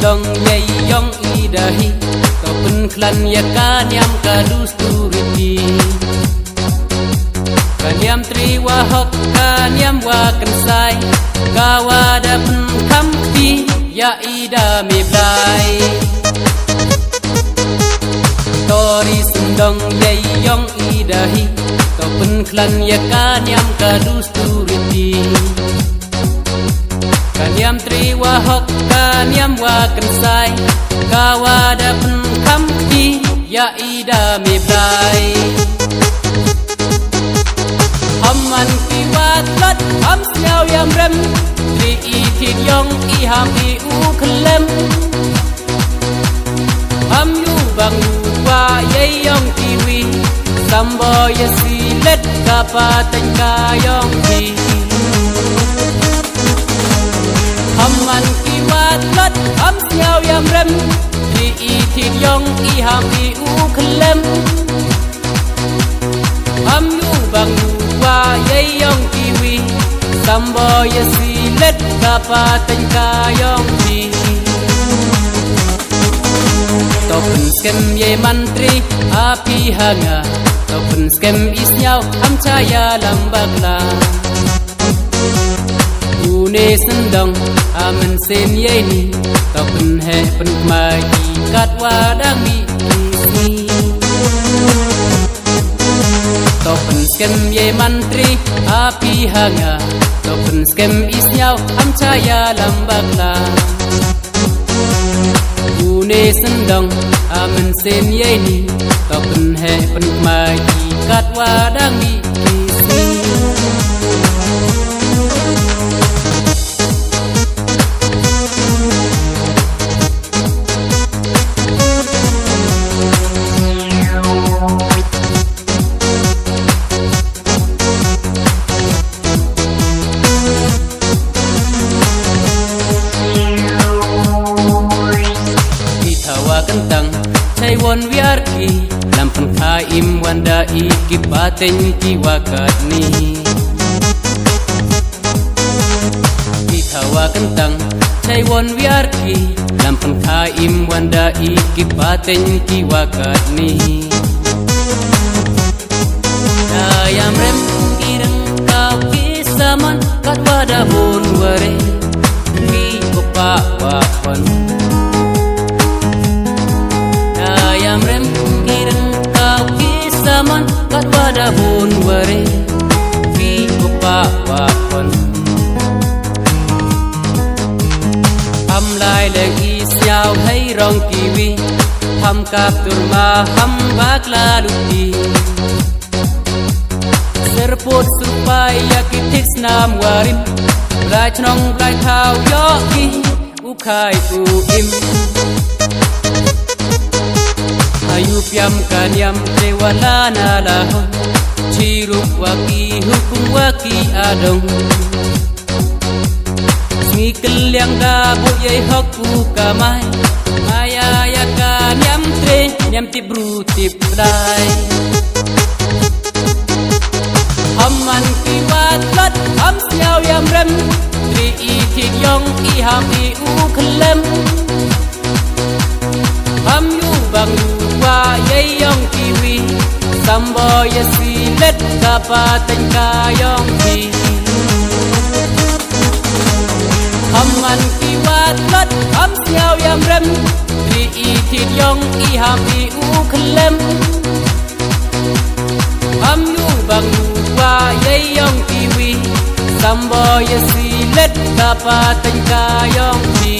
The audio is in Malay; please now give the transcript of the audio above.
dong yai yong idahi kau pun klan ya kanyam kadus turiti kanyam triwahok kanyam wakan sai gawada pun kampi ya ida me blai tori sundong yai yong idahi kau pun klan ya kanyam kadus turiti kanyam triwahok kanyam wakan sai gawada pun kampi ya ida me blai hamman kiwat lat ham snyao yam rem tri i thik yong i ham i u klem ham yu bang wa ye yong kiwi sambo ye si let ka pa tan ka yong ti hamman kiwat lat ham snyao yam rem tri i thik yong i ham i u klem ham yu bang wa ye yong kiwi sambo ye si let ka pa tan ka yong ti topen skem ye mantri api hanga topen skem isnyao ham chaya lambakla une sendong amen sen ye ni topen he pen mai kat wa dang mi si topen skem ye mantri api hanga topen skem isnyao ham chaya lambakla une sendong amen sen ye ni topen he pen mai kat wa dang mi si kentang chai won wiar ki lampan khaim wanda iki paten ki wakat ni dithawa kentang chai won wiar ki lampan khaim wanda iki paten ki wakat ni ayam rem ireng kau kisaman kat wada bon ware ki kopa wapan ayam rem ireng kau kisaman kat wada bon ware ki kopa wapan ham lai lagi siao hai rong kiwi ham kap turma ham bakla luti serpot supaya kitis nam warim raj nong raj thau yo ki u khai u im ayu piam kanyam dewala nalaho chiruk waki hukum waki adong ngikil yang da bu ye hoku kamai aya ya kanyam tre nyam ti bru ti dai hamman ki wat lat ham snyao yam rem tri i thik yong i ham i u klem ham yu bang wa ye yong kiwi sambo ye si let ka pa tan ka yong ti hamman ki wat lat ham snyao yam rem tri i thik yong i ham i u klem ham yu bang wa ye yong kiwi sambo ye si let ka pa tan ka yong ti